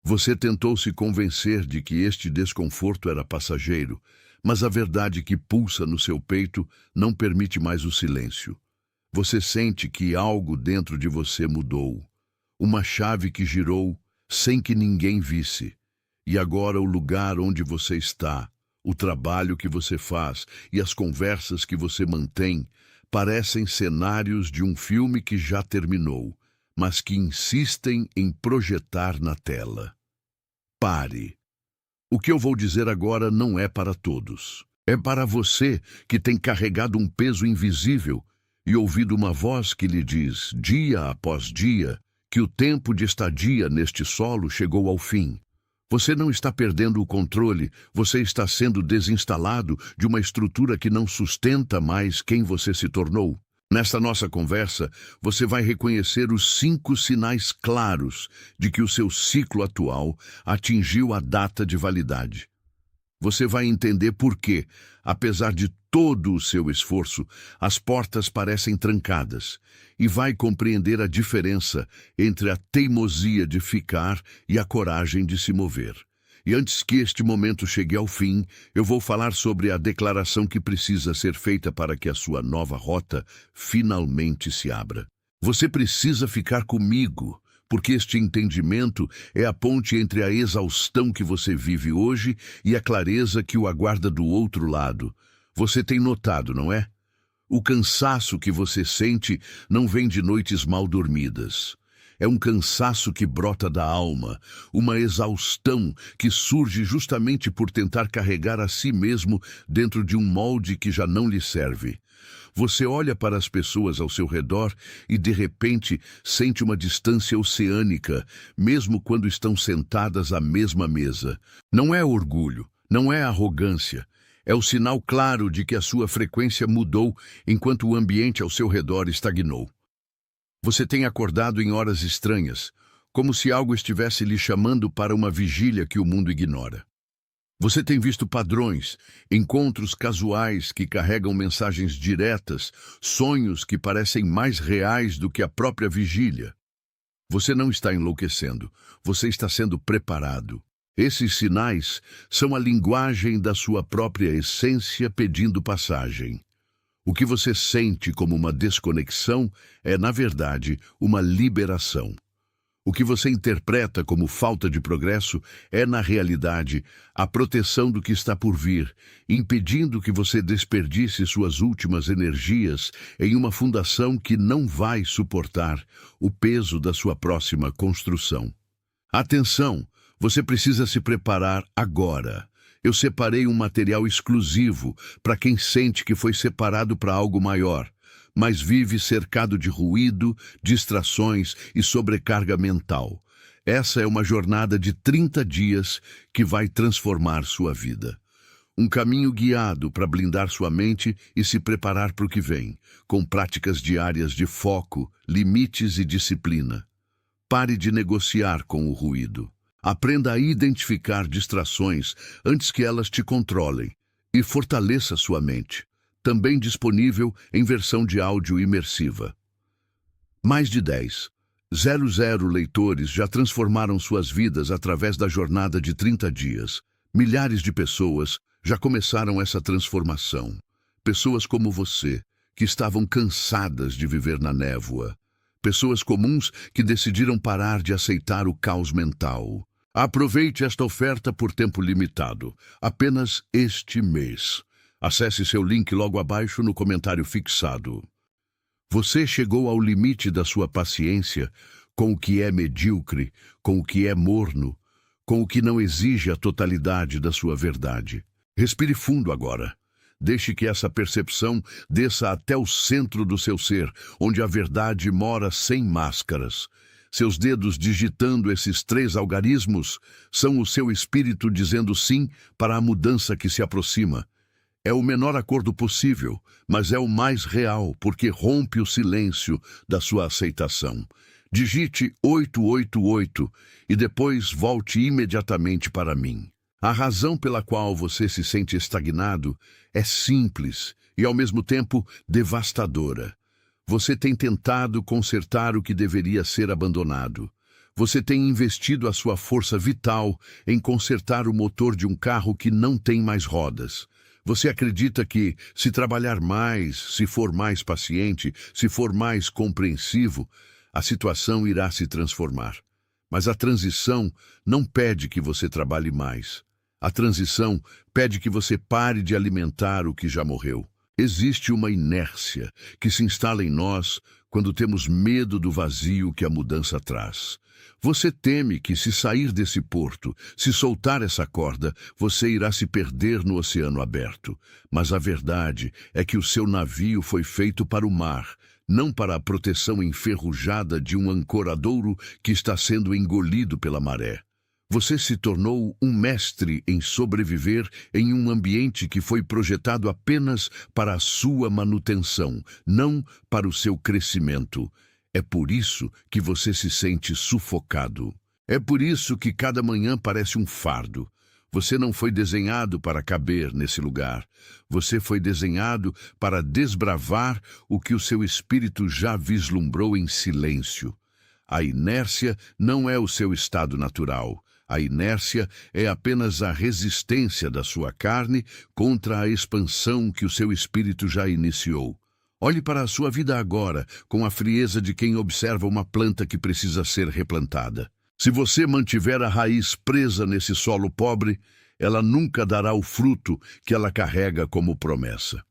Você tentou se convencer de que este desconforto era passageiro, mas a verdade que pulsa no seu peito não permite mais o silêncio. Você sente que algo dentro de você mudou. Uma chave que girou sem que ninguém visse. E agora o lugar onde você está, o trabalho que você faz e as conversas que você mantém parecem cenários de um filme que já terminou, mas que insistem em projetar na tela. Pare. O que eu vou dizer agora não é para todos. É para você que tem carregado um peso invisível e ouvido uma voz que lhe diz, dia após dia, que o tempo de estadia neste solo chegou ao fim. Você não está perdendo o controle, você está sendo desinstalado de uma estrutura que não sustenta mais quem você se tornou. Nesta nossa conversa, você vai reconhecer os 5 sinais claros de que o seu ciclo atual atingiu a data de validade. Você vai entender por que, apesar de todo o seu esforço, as portas parecem trancadas, e vai compreender a diferença entre a teimosia de ficar e a coragem de se mover. E antes que este momento chegue ao fim, eu vou falar sobre a declaração que precisa ser feita para que a sua nova rota finalmente se abra. Você precisa ficar comigo, porque este entendimento é a ponte entre a exaustão que você vive hoje e a clareza que o aguarda do outro lado. Você tem notado, não é? O cansaço que você sente não vem de noites mal dormidas. É um cansaço que brota da alma, uma exaustão que surge justamente por tentar carregar a si mesmo dentro de um molde que já não lhe serve. Você olha para as pessoas ao seu redor e, de repente, sente uma distância oceânica, mesmo quando estão sentadas à mesma mesa. Não é orgulho, não é arrogância. É o sinal claro de que a sua frequência mudou enquanto o ambiente ao seu redor estagnou. Você tem acordado em horas estranhas, como se algo estivesse lhe chamando para uma vigília que o mundo ignora. Você tem visto padrões, encontros casuais que carregam mensagens diretas, sonhos que parecem mais reais do que a própria vigília. Você não está enlouquecendo, você está sendo preparado. Esses sinais são a linguagem da sua própria essência pedindo passagem. O que você sente como uma desconexão é, na verdade, uma liberação. O que você interpreta como falta de progresso é, na realidade, a proteção do que está por vir, impedindo que você desperdice suas últimas energias em uma fundação que não vai suportar o peso da sua próxima construção. Atenção! Você precisa se preparar agora. Eu separei um material exclusivo para quem sente que foi separado para algo maior, mas vive cercado de ruído, distrações e sobrecarga mental. Essa é uma jornada de 30 dias que vai transformar sua vida. Um caminho guiado para blindar sua mente e se preparar para o que vem, com práticas diárias de foco, limites e disciplina. Pare de negociar com o ruído. Aprenda a identificar distrações antes que elas te controlem e fortaleça sua mente. Também disponível em versão de áudio imersiva. Mais de 10,000 leitores já transformaram suas vidas através da jornada de 30 dias. Milhares de pessoas já começaram essa transformação. Pessoas como você, que estavam cansadas de viver na névoa. Pessoas comuns que decidiram parar de aceitar o caos mental. Aproveite esta oferta por tempo limitado, apenas este mês. Acesse seu link logo abaixo no comentário fixado. Você chegou ao limite da sua paciência com o que é medíocre, com o que é morno, com o que não exige a totalidade da sua verdade. Respire fundo agora. Deixe que essa percepção desça até o centro do seu ser, onde a verdade mora sem máscaras. Seus dedos digitando esses 3 algarismos são o seu espírito dizendo sim para a mudança que se aproxima. É o menor acordo possível, mas é o mais real, porque rompe o silêncio da sua aceitação. Digite 888 e depois volte imediatamente para mim. A razão pela qual você se sente estagnado é simples e, ao mesmo tempo, devastadora. Você tem tentado consertar o que deveria ser abandonado. Você tem investido a sua força vital em consertar o motor de um carro que não tem mais rodas. Você acredita que, se trabalhar mais, se for mais paciente, se for mais compreensivo, a situação irá se transformar. Mas a transição não pede que você trabalhe mais. A transição pede que você pare de alimentar o que já morreu. Existe uma inércia que se instala em nós quando temos medo do vazio que a mudança traz. Você teme que, se sair desse porto, se soltar essa corda, você irá se perder no oceano aberto. Mas a verdade é que o seu navio foi feito para o mar, não para a proteção enferrujada de um ancoradouro que está sendo engolido pela maré. Você se tornou um mestre em sobreviver em um ambiente que foi projetado apenas para a sua manutenção, não para o seu crescimento. É por isso que você se sente sufocado. É por isso que cada manhã parece um fardo. Você não foi desenhado para caber nesse lugar. Você foi desenhado para desbravar o que o seu espírito já vislumbrou em silêncio. A inércia não é o seu estado natural. A inércia é apenas a resistência da sua carne contra a expansão que o seu espírito já iniciou. Olhe para a sua vida agora com a frieza de quem observa uma planta que precisa ser replantada. Se você mantiver a raiz presa nesse solo pobre, ela nunca dará o fruto que ela carrega como promessa.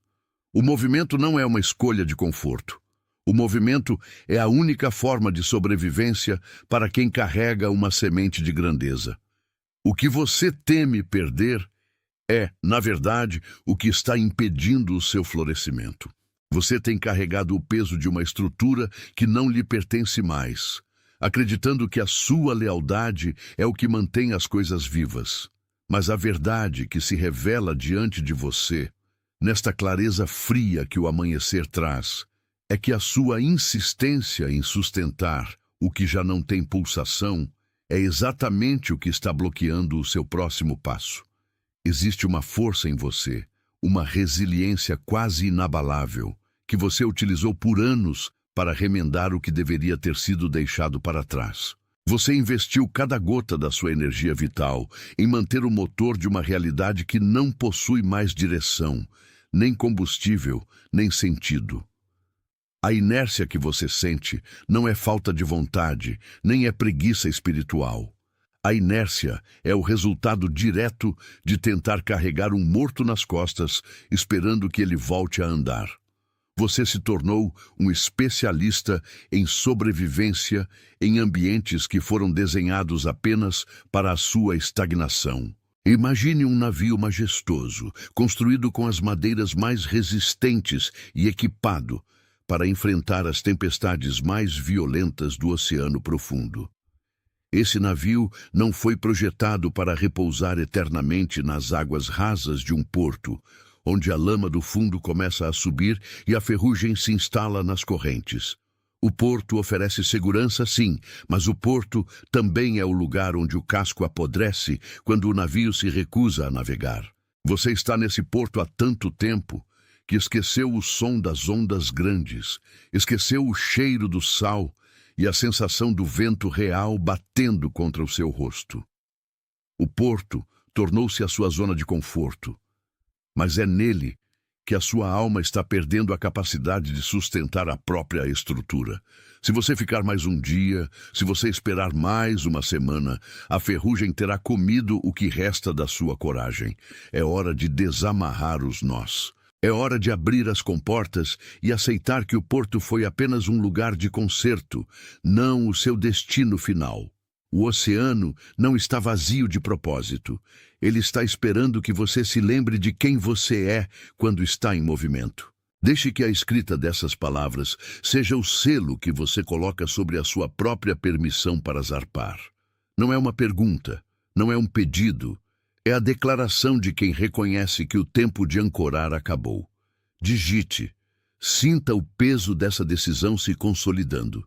O movimento não é uma escolha de conforto. O movimento é a única forma de sobrevivência para quem carrega uma semente de grandeza. O que você teme perder é, na verdade, o que está impedindo o seu florescimento. Você tem carregado o peso de uma estrutura que não lhe pertence mais, acreditando que a sua lealdade é o que mantém as coisas vivas. Mas a verdade que se revela diante de você, nesta clareza fria que o amanhecer traz, é que a sua insistência em sustentar o que já não tem pulsação é exatamente o que está bloqueando o seu próximo passo. Existe uma força em você, uma resiliência quase inabalável, que você utilizou por anos para remendar o que deveria ter sido deixado para trás. Você investiu cada gota da sua energia vital em manter o motor de uma realidade que não possui mais direção, nem combustível, nem sentido. A inércia que você sente não é falta de vontade, nem é preguiça espiritual. A inércia é o resultado direto de tentar carregar um morto nas costas, esperando que ele volte a andar. Você se tornou um especialista em sobrevivência em ambientes que foram desenhados apenas para a sua estagnação. Imagine um navio majestoso, construído com as madeiras mais resistentes e equipado para enfrentar as tempestades mais violentas do oceano profundo. Esse navio não foi projetado para repousar eternamente nas águas rasas de um porto, onde a lama do fundo começa a subir e a ferrugem se instala nas correntes. O porto oferece segurança, sim, mas o porto também é o lugar onde o casco apodrece quando o navio se recusa a navegar. Você está nesse porto há tanto tempo que esqueceu o som das ondas grandes, esqueceu o cheiro do sal e a sensação do vento real batendo contra o seu rosto. O porto tornou-se a sua zona de conforto, mas é nele que a sua alma está perdendo a capacidade de sustentar a própria estrutura. Se você ficar mais um dia, se você esperar mais uma semana, a ferrugem terá comido o que resta da sua coragem. É hora de desamarrar os nós. É hora de abrir as comportas e aceitar que o porto foi apenas um lugar de conserto, não o seu destino final. O oceano não está vazio de propósito. Ele está esperando que você se lembre de quem você é quando está em movimento. Deixe que a escrita dessas palavras seja o selo que você coloca sobre a sua própria permissão para zarpar. Não é uma pergunta, não é um pedido. É a declaração de quem reconhece que o tempo de ancorar acabou. Digite, sinta o peso dessa decisão se consolidando.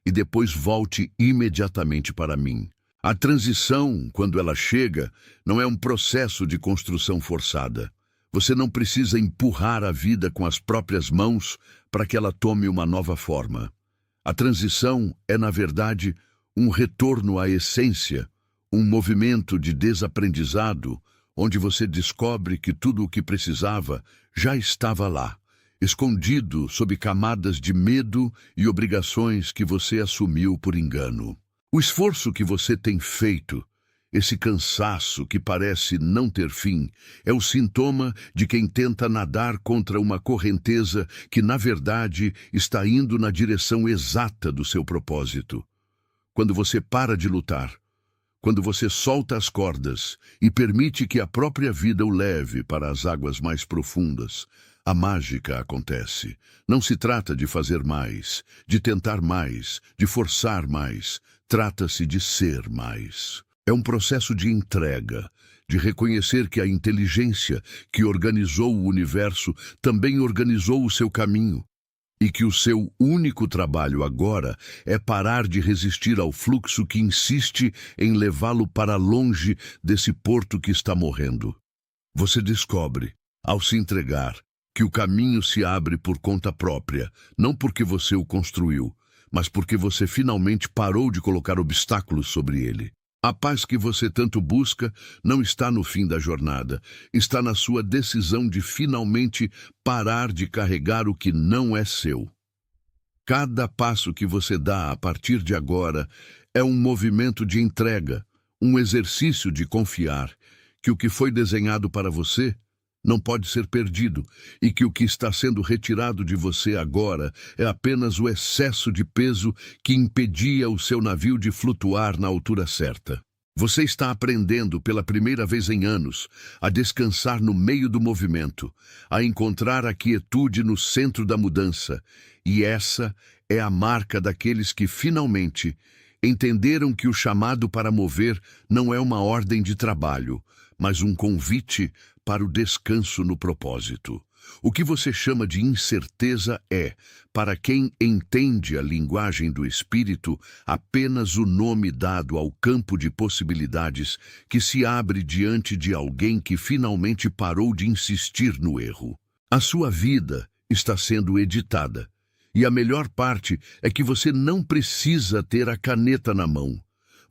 E depois volte imediatamente para mim. A transição, quando ela chega, não é um processo de construção forçada. Você não precisa empurrar a vida com as próprias mãos para que ela tome uma nova forma. A transição é, na verdade, um retorno à essência, um movimento de desaprendizado, onde você descobre que tudo o que precisava já estava lá, escondido sob camadas de medo e obrigações que você assumiu por engano. O esforço que você tem feito, esse cansaço que parece não ter fim, é o sintoma de quem tenta nadar contra uma correnteza que, na verdade, está indo na direção exata do seu propósito. Quando você para de lutar, quando você solta as cordas e permite que a própria vida o leve para as águas mais profundas, a mágica acontece. Não se trata de fazer mais, de tentar mais, de forçar mais. Trata-se de ser mais. É um processo de entrega, de reconhecer que a inteligência que organizou o universo também organizou o seu caminho, e que o seu único trabalho agora é parar de resistir ao fluxo que insiste em levá-lo para longe desse porto que está morrendo. Você descobre, ao se entregar, que o caminho se abre por conta própria, não porque você o construiu, mas porque você finalmente parou de colocar obstáculos sobre ele. A paz que você tanto busca não está no fim da jornada, está na sua decisão de finalmente parar de carregar o que não é seu. Cada passo que você dá a partir de agora é um movimento de entrega, um exercício de confiar que o que foi desenhado para você não pode ser perdido, e que o que está sendo retirado de você agora é apenas o excesso de peso que impedia o seu navio de flutuar na altura certa. Você está aprendendo pela primeira vez em anos a descansar no meio do movimento, a encontrar a quietude no centro da mudança, e essa é a marca daqueles que finalmente entenderam que o chamado para mover não é uma ordem de trabalho, mas um convite para o descanso no propósito. O que você chama de incerteza é, para quem entende a linguagem do espírito, apenas o nome dado ao campo de possibilidades que se abre diante de alguém que finalmente parou de insistir no erro. A sua vida está sendo editada, e a melhor parte é que você não precisa ter a caneta na mão.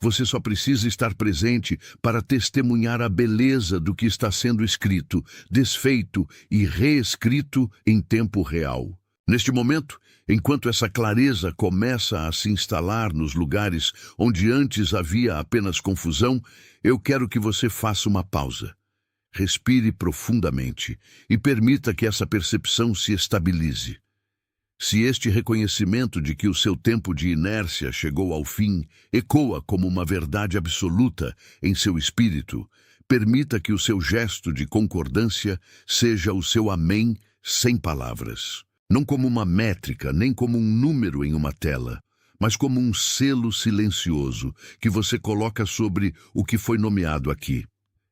Você só precisa estar presente para testemunhar a beleza do que está sendo escrito, desfeito e reescrito em tempo real. Neste momento, enquanto essa clareza começa a se instalar nos lugares onde antes havia apenas confusão, eu quero que você faça uma pausa. Respire profundamente e permita que essa percepção se estabilize. Se este reconhecimento de que o seu tempo de inércia chegou ao fim ecoa como uma verdade absoluta em seu espírito, permita que o seu gesto de concordância seja o seu amém sem palavras. Não como uma métrica, nem como um número em uma tela, mas como um selo silencioso que você coloca sobre o que foi nomeado aqui.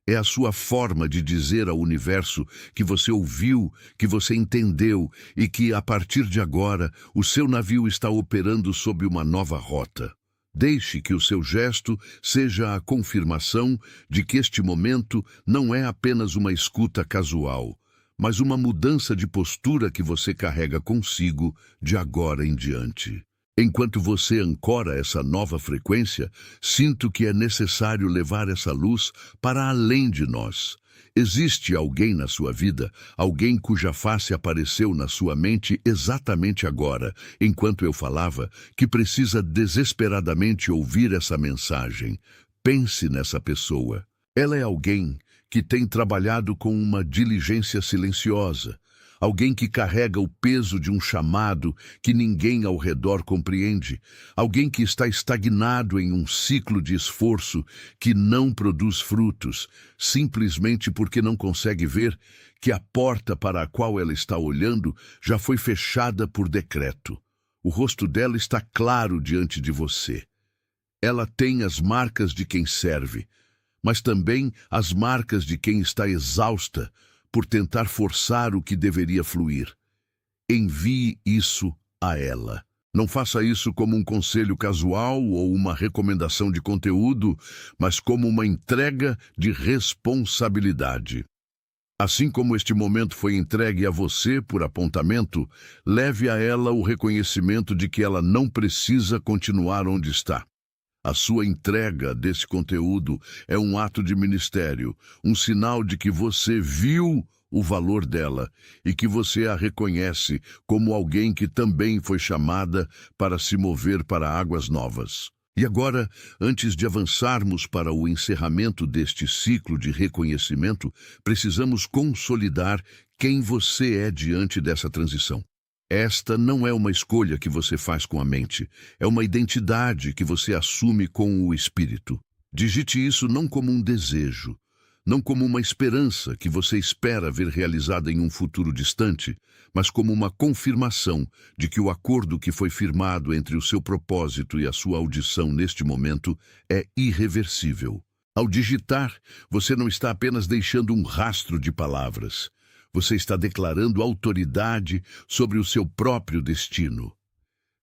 É a sua forma de dizer ao universo que você ouviu, que você entendeu e que, a partir de agora, o seu navio está operando sob uma nova rota. Deixe que o seu gesto seja a confirmação de que este momento não é apenas uma escuta casual, mas uma mudança de postura que você carrega consigo de agora em diante. Enquanto você ancora essa nova frequência, sinto que é necessário levar essa luz para além de nós. Existe alguém na sua vida, alguém cuja face apareceu na sua mente exatamente agora, enquanto eu falava, que precisa desesperadamente ouvir essa mensagem. Pense nessa pessoa. Ela é alguém que tem trabalhado com uma diligência silenciosa, alguém que carrega o peso de um chamado que ninguém ao redor compreende, alguém que está estagnado em um ciclo de esforço que não produz frutos, simplesmente porque não consegue ver que a porta para a qual ela está olhando já foi fechada por decreto. O rosto dela está claro diante de você. Ela tem as marcas de quem serve, mas também as marcas de quem está exausta por tentar forçar o que deveria fluir. Envie isso a ela. Não faça isso como um conselho casual ou uma recomendação de conteúdo, mas como uma entrega de responsabilidade. Assim como este momento foi entregue a você por apontamento, leve a ela o reconhecimento de que ela não precisa continuar onde está. A sua entrega desse conteúdo é um ato de ministério, um sinal de que você viu o valor dela e que você a reconhece como alguém que também foi chamada para se mover para águas novas. E agora, antes de avançarmos para o encerramento deste ciclo de reconhecimento, precisamos consolidar quem você é diante dessa transição. Esta não é uma escolha que você faz com a mente, é uma identidade que você assume com o espírito. Digite isso não como um desejo, não como uma esperança que você espera ver realizada em um futuro distante, mas como uma confirmação de que o acordo que foi firmado entre o seu propósito e a sua audição neste momento é irreversível. Ao digitar, você não está apenas deixando um rastro de palavras. Você está declarando autoridade sobre o seu próprio destino.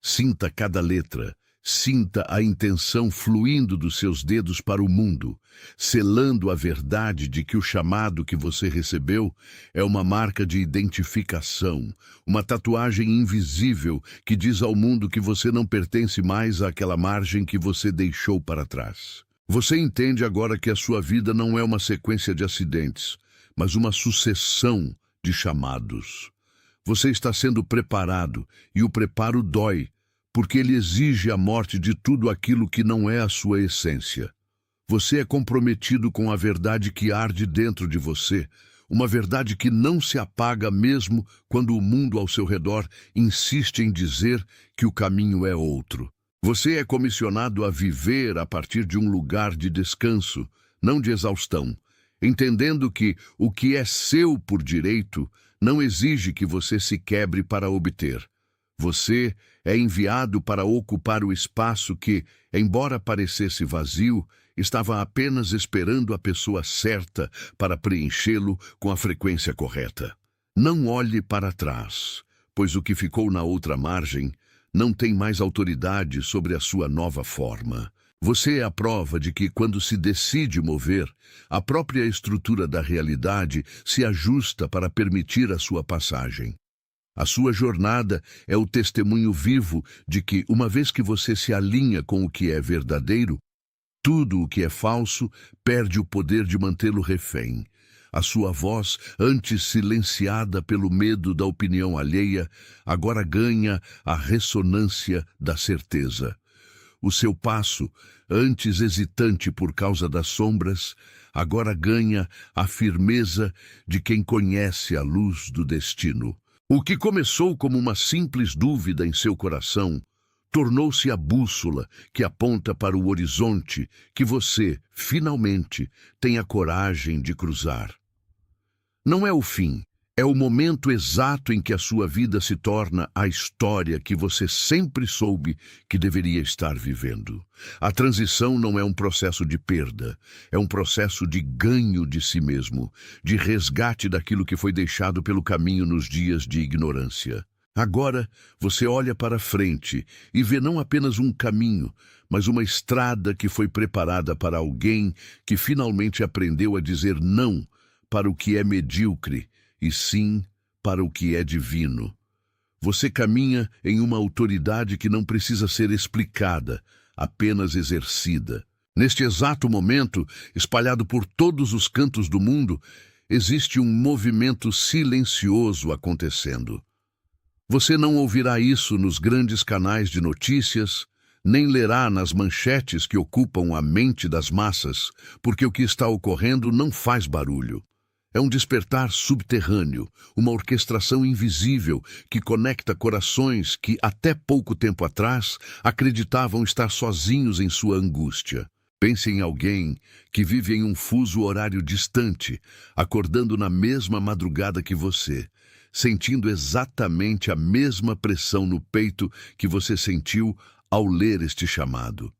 Sinta cada letra, sinta a intenção fluindo dos seus dedos para o mundo, selando a verdade de que o chamado que você recebeu é uma marca de identificação, uma tatuagem invisível que diz ao mundo que você não pertence mais àquela margem que você deixou para trás. Você entende agora que a sua vida não é uma sequência de acidentes, mas uma sucessão de chamados. Você está sendo preparado, e o preparo dói, porque ele exige a morte de tudo aquilo que não é a sua essência. Você é comprometido com a verdade que arde dentro de você, uma verdade que não se apaga mesmo quando o mundo ao seu redor insiste em dizer que o caminho é outro. Você é comissionado a viver a partir de um lugar de descanso, não de exaustão, entendendo que o que é seu por direito não exige que você se quebre para obter. Você é enviado para ocupar o espaço que, embora parecesse vazio, estava apenas esperando a pessoa certa para preenchê-lo com a frequência correta. Não olhe para trás, pois o que ficou na outra margem não tem mais autoridade sobre a sua nova forma. Você é a prova de que, quando se decide mover, a própria estrutura da realidade se ajusta para permitir a sua passagem. A sua jornada é o testemunho vivo de que, uma vez que você se alinha com o que é verdadeiro, tudo o que é falso perde o poder de mantê-lo refém. A sua voz, antes silenciada pelo medo da opinião alheia, agora ganha a ressonância da certeza. O seu passo, antes hesitante por causa das sombras, agora ganha a firmeza de quem conhece a luz do destino. O que começou como uma simples dúvida em seu coração, tornou-se a bússola que aponta para o horizonte que você, finalmente, tem a coragem de cruzar. Não é o fim. É o momento exato em que a sua vida se torna a história que você sempre soube que deveria estar vivendo. A transição não é um processo de perda, é um processo de ganho de si mesmo, de resgate daquilo que foi deixado pelo caminho nos dias de ignorância. Agora, você olha para frente e vê não apenas um caminho, mas uma estrada que foi preparada para alguém que finalmente aprendeu a dizer não para o que é medíocre, e sim para o que é divino. Você caminha em uma autoridade que não precisa ser explicada, apenas exercida. Neste exato momento, espalhado por todos os cantos do mundo, existe um movimento silencioso acontecendo. Você não ouvirá isso nos grandes canais de notícias, nem lerá nas manchetes que ocupam a mente das massas, porque o que está ocorrendo não faz barulho. É um despertar subterrâneo, uma orquestração invisível que conecta corações que, até pouco tempo atrás, acreditavam estar sozinhos em sua angústia. Pense em alguém que vive em um fuso horário distante, acordando na mesma madrugada que você, sentindo exatamente a mesma pressão no peito que você sentiu ao ler este chamado.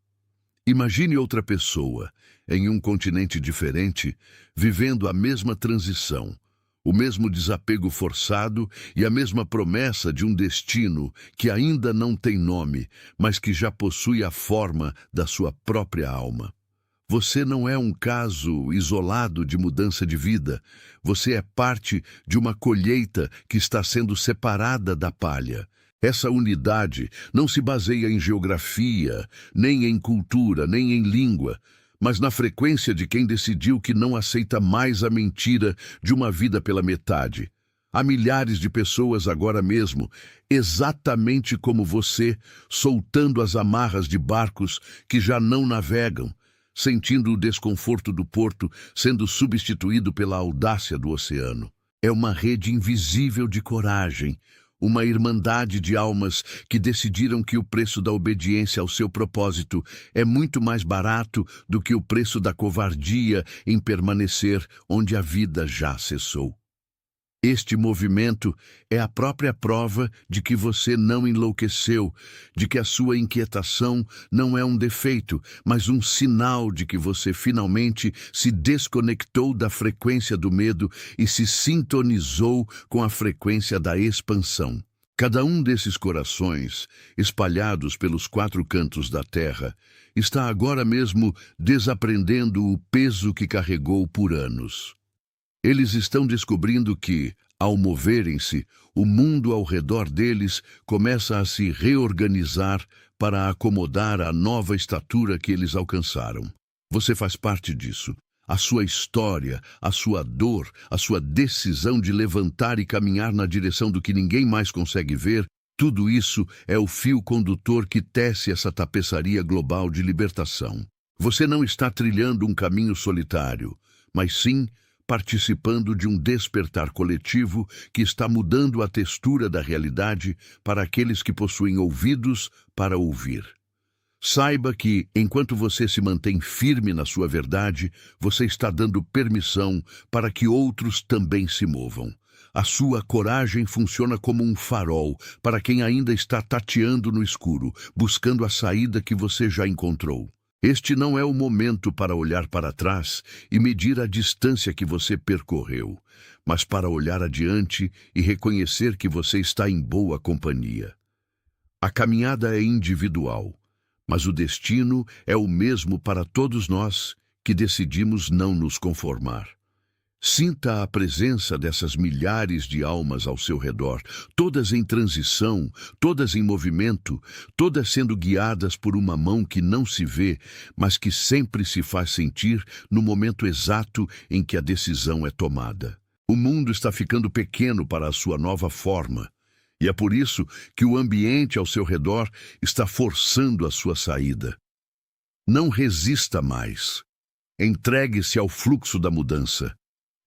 Imagine outra pessoa, em um continente diferente, vivendo a mesma transição, o mesmo desapego forçado e a mesma promessa de um destino que ainda não tem nome, mas que já possui a forma da sua própria alma. Você não é um caso isolado de mudança de vida, você é parte de uma colheita que está sendo separada da palha. Essa unidade não se baseia em geografia, nem em cultura, nem em língua, mas na frequência de quem decidiu que não aceita mais a mentira de uma vida pela metade. Há milhares de pessoas agora mesmo, exatamente como você, soltando as amarras de barcos que já não navegam, sentindo o desconforto do porto sendo substituído pela audácia do oceano. É uma rede invisível de coragem, uma irmandade de almas que decidiram que o preço da obediência ao seu propósito é muito mais barato do que o preço da covardia em permanecer onde a vida já cessou. Este movimento é a própria prova de que você não enlouqueceu, de que a sua inquietação não é um defeito, mas um sinal de que você finalmente se desconectou da frequência do medo e se sintonizou com a frequência da expansão. Cada um desses corações, espalhados pelos 4 cantos da terra, está agora mesmo desaprendendo o peso que carregou por anos. Eles estão descobrindo que, ao moverem-se, o mundo ao redor deles começa a se reorganizar para acomodar a nova estatura que eles alcançaram. Você faz parte disso. A sua história, a sua dor, a sua decisão de levantar e caminhar na direção do que ninguém mais consegue ver, tudo isso é o fio condutor que tece essa tapeçaria global de libertação. Você não está trilhando um caminho solitário, mas sim participando de um despertar coletivo que está mudando a textura da realidade para aqueles que possuem ouvidos para ouvir. Saiba que, enquanto você se mantém firme na sua verdade, você está dando permissão para que outros também se movam. A sua coragem funciona como um farol para quem ainda está tateando no escuro, buscando a saída que você já encontrou. Este não é o momento para olhar para trás e medir a distância que você percorreu, mas para olhar adiante e reconhecer que você está em boa companhia. A caminhada é individual, mas o destino é o mesmo para todos nós que decidimos não nos conformar. Sinta a presença dessas milhares de almas ao seu redor, todas em transição, todas em movimento, todas sendo guiadas por uma mão que não se vê, mas que sempre se faz sentir no momento exato em que a decisão é tomada. O mundo está ficando pequeno para a sua nova forma, e é por isso que o ambiente ao seu redor está forçando a sua saída. Não resista mais. Entregue-se ao fluxo da mudança.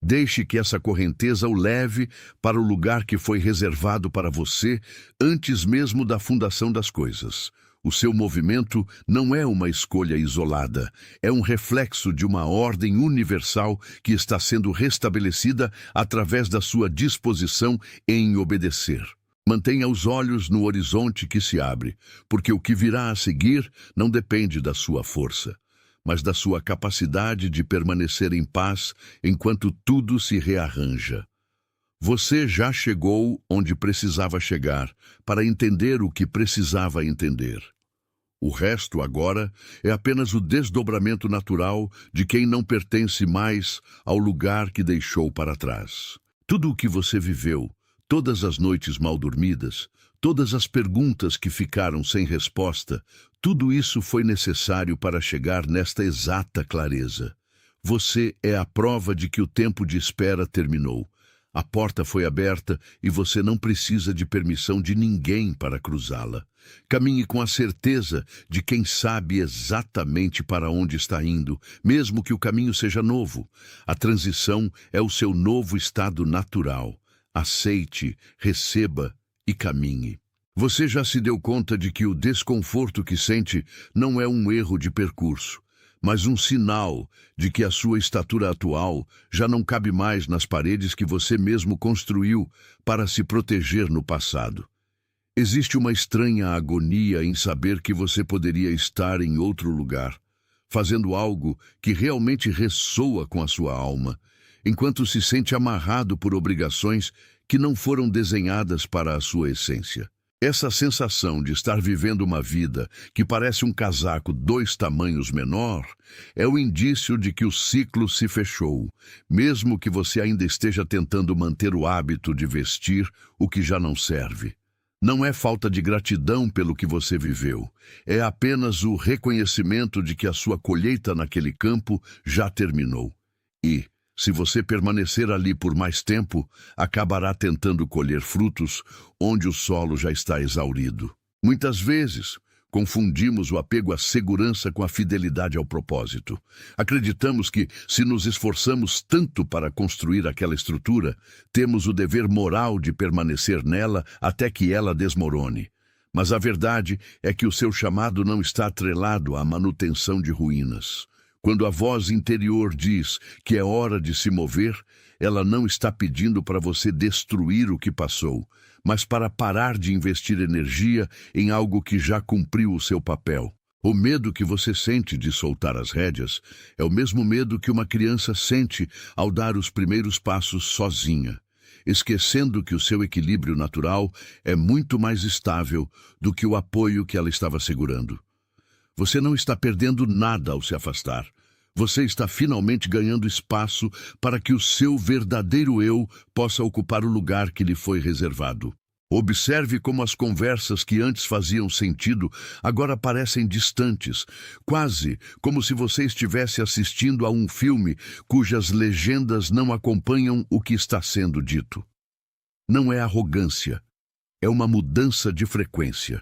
Deixe que essa correnteza o leve para o lugar que foi reservado para você antes mesmo da fundação das coisas. O seu movimento não é uma escolha isolada, é um reflexo de uma ordem universal que está sendo restabelecida através da sua disposição em obedecer. Mantenha os olhos no horizonte que se abre, porque o que virá a seguir não depende da sua força, mas da sua capacidade de permanecer em paz enquanto tudo se rearranja. Você já chegou onde precisava chegar para entender o que precisava entender. O resto agora é apenas o desdobramento natural de quem não pertence mais ao lugar que deixou para trás. Tudo o que você viveu, todas as noites mal dormidas, todas as perguntas que ficaram sem resposta, tudo isso foi necessário para chegar nesta exata clareza. Você é a prova de que o tempo de espera terminou. A porta foi aberta e você não precisa de permissão de ninguém para cruzá-la. Caminhe com a certeza de quem sabe exatamente para onde está indo, mesmo que o caminho seja novo. A transição é o seu novo estado natural. Aceite, receba e caminhe. Você já se deu conta de que o desconforto que sente não é um erro de percurso, mas um sinal de que a sua estatura atual já não cabe mais nas paredes que você mesmo construiu para se proteger no passado. Existe uma estranha agonia em saber que você poderia estar em outro lugar, fazendo algo que realmente ressoa com a sua alma, enquanto se sente amarrado por obrigações que não foram desenhadas para a sua essência. Essa sensação de estar vivendo uma vida que parece um casaco 2 tamanhos menor é o indício de que o ciclo se fechou, mesmo que você ainda esteja tentando manter o hábito de vestir o que já não serve. Não é falta de gratidão pelo que você viveu. É apenas o reconhecimento de que a sua colheita naquele campo já terminou. E, se você permanecer ali por mais tempo, acabará tentando colher frutos onde o solo já está exaurido. Muitas vezes, confundimos o apego à segurança com a fidelidade ao propósito. Acreditamos que, se nos esforçamos tanto para construir aquela estrutura, temos o dever moral de permanecer nela até que ela desmorone. Mas a verdade é que o seu chamado não está atrelado à manutenção de ruínas. Quando a voz interior diz que é hora de se mover, ela não está pedindo para você destruir o que passou, mas para parar de investir energia em algo que já cumpriu o seu papel. O medo que você sente de soltar as rédeas é o mesmo medo que uma criança sente ao dar os primeiros passos sozinha, esquecendo que o seu equilíbrio natural é muito mais estável do que o apoio que ela estava segurando. Você não está perdendo nada ao se afastar. Você está finalmente ganhando espaço para que o seu verdadeiro eu possa ocupar o lugar que lhe foi reservado. Observe como as conversas que antes faziam sentido agora parecem distantes, quase como se você estivesse assistindo a um filme cujas legendas não acompanham o que está sendo dito. Não é arrogância, é uma mudança de frequência.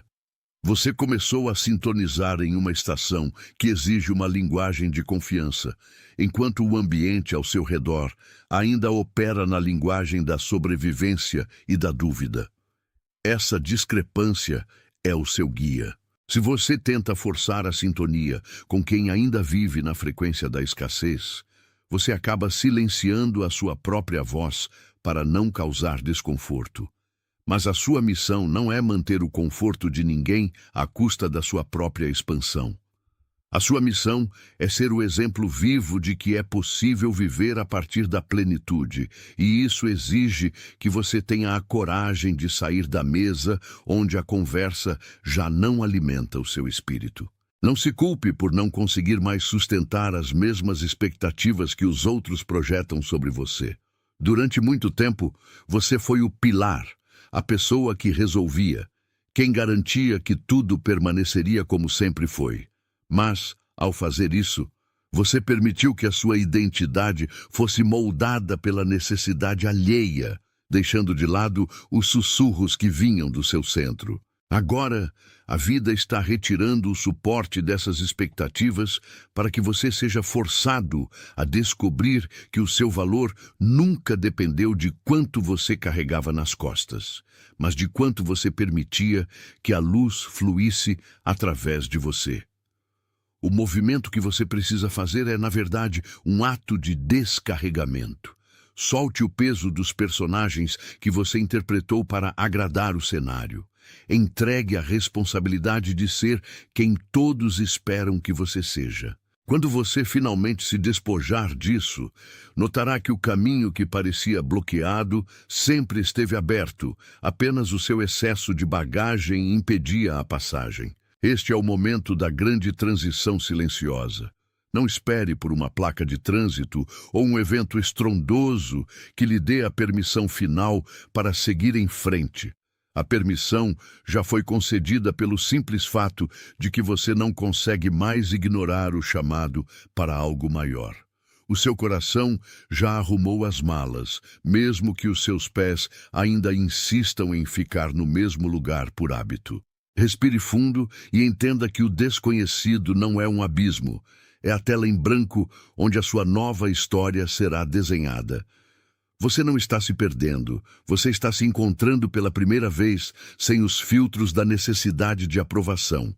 Você começou a sintonizar em uma estação que exige uma linguagem de confiança, enquanto o ambiente ao seu redor ainda opera na linguagem da sobrevivência e da dúvida. Essa discrepância é o seu guia. Se você tenta forçar a sintonia com quem ainda vive na frequência da escassez, você acaba silenciando a sua própria voz para não causar desconforto. Mas a sua missão não é manter o conforto de ninguém à custa da sua própria expansão. A sua missão é ser o exemplo vivo de que é possível viver a partir da plenitude, e isso exige que você tenha a coragem de sair da mesa onde a conversa já não alimenta o seu espírito. Não se culpe por não conseguir mais sustentar as mesmas expectativas que os outros projetam sobre você. Durante muito tempo, você foi o pilar, a pessoa que resolvia, quem garantia que tudo permaneceria como sempre foi. Mas, ao fazer isso, você permitiu que a sua identidade fosse moldada pela necessidade alheia, deixando de lado os sussurros que vinham do seu centro. Agora, a vida está retirando o suporte dessas expectativas para que você seja forçado a descobrir que o seu valor nunca dependeu de quanto você carregava nas costas, mas de quanto você permitia que a luz fluísse através de você. O movimento que você precisa fazer é, na verdade, um ato de descarregamento. Solte o peso dos personagens que você interpretou para agradar o cenário. Entregue a responsabilidade de ser quem todos esperam que você seja. Quando você finalmente se despojar disso, notará que o caminho que parecia bloqueado sempre esteve aberto, apenas o seu excesso de bagagem impedia a passagem. Este é o momento da grande transição silenciosa. Não espere por uma placa de trânsito ou um evento estrondoso que lhe dê a permissão final para seguir em frente. A permissão já foi concedida pelo simples fato de que você não consegue mais ignorar o chamado para algo maior. O seu coração já arrumou as malas, mesmo que os seus pés ainda insistam em ficar no mesmo lugar por hábito. Respire fundo e entenda que o desconhecido não é um abismo, é a tela em branco onde a sua nova história será desenhada. Você não está se perdendo, você está se encontrando pela primeira vez sem os filtros da necessidade de aprovação.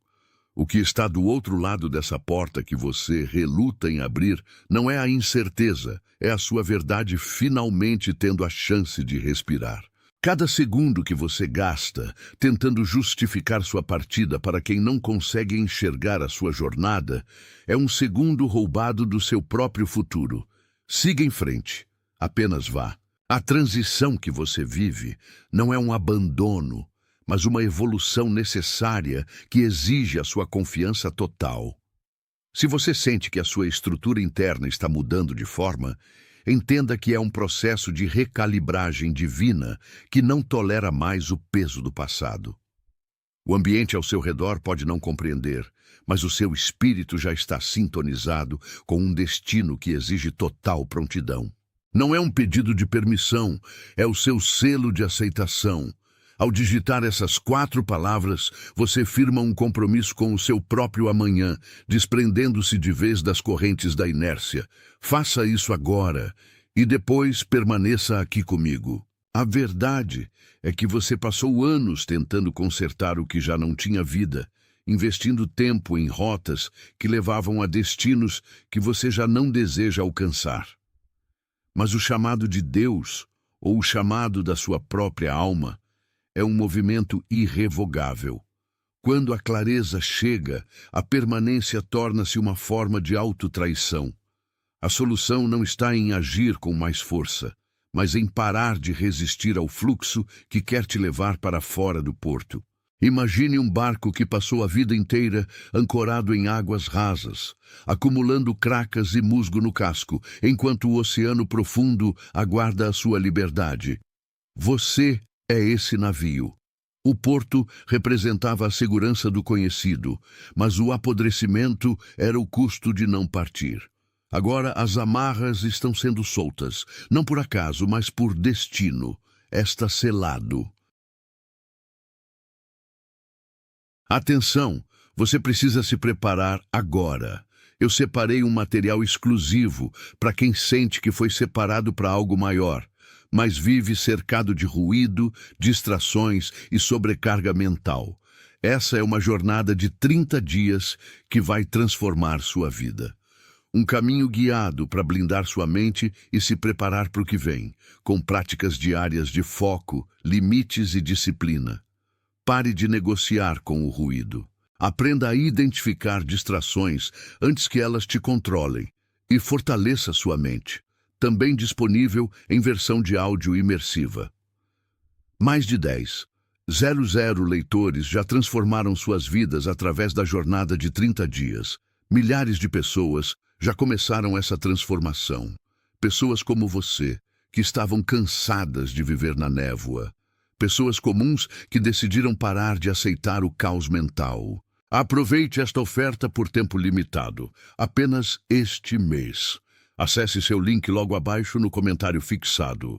O que está do outro lado dessa porta que você reluta em abrir não é a incerteza, é a sua verdade finalmente tendo a chance de respirar. Cada segundo que você gasta tentando justificar sua partida para quem não consegue enxergar a sua jornada é um segundo roubado do seu próprio futuro. Siga em frente. Apenas vá. A transição que você vive não é um abandono, mas uma evolução necessária que exige a sua confiança total. Se você sente que a sua estrutura interna está mudando de forma, Entenda que é um processo de recalibragem divina que não tolera mais o peso do passado. O ambiente ao seu redor pode não compreender, mas o seu espírito já está sintonizado com um destino que exige total prontidão. Não é um pedido de permissão, é o seu selo de aceitação. Ao digitar essas 4 palavras, você firma um compromisso com o seu próprio amanhã, desprendendo-se de vez das correntes da inércia. Faça isso agora e depois permaneça aqui comigo. A verdade é que você passou anos tentando consertar o que já não tinha vida, investindo tempo em rotas que levavam a destinos que você já não deseja alcançar. Mas o chamado de Deus, ou o chamado da sua própria alma, é um movimento irrevogável. Quando a clareza chega, a permanência torna-se uma forma de autotraição. A solução não está em agir com mais força, mas em parar de resistir ao fluxo que quer te levar para fora do porto. Imagine um barco que passou a vida inteira ancorado em águas rasas, acumulando cracas e musgo no casco, enquanto o oceano profundo aguarda a sua liberdade. Você é esse navio. O porto representava a segurança do conhecido, mas o apodrecimento era o custo de não partir. Agora as amarras estão sendo soltas, não por acaso, mas por destino. Está selado. Atenção, você precisa se preparar agora. Eu separei um material exclusivo para quem sente que foi separado para algo maior, mas vive cercado de ruído, distrações e sobrecarga mental. Essa é uma jornada de 30 dias que vai transformar sua vida. Um caminho guiado para blindar sua mente e se preparar para o que vem, com práticas diárias de foco, limites e disciplina. Pare de negociar com o ruído. Aprenda a identificar distrações antes que elas te controlem e fortaleça sua mente. Também disponível em versão de áudio imersiva. Mais de 10,000 leitores já transformaram suas vidas através da jornada de 30 dias. Milhares de pessoas já começaram essa transformação. Pessoas como você, que estavam cansadas de viver na névoa. Pessoas comuns que decidiram parar de aceitar o caos mental. Aproveite esta oferta por tempo limitado, apenas este mês. Acesse seu link logo abaixo no comentário fixado.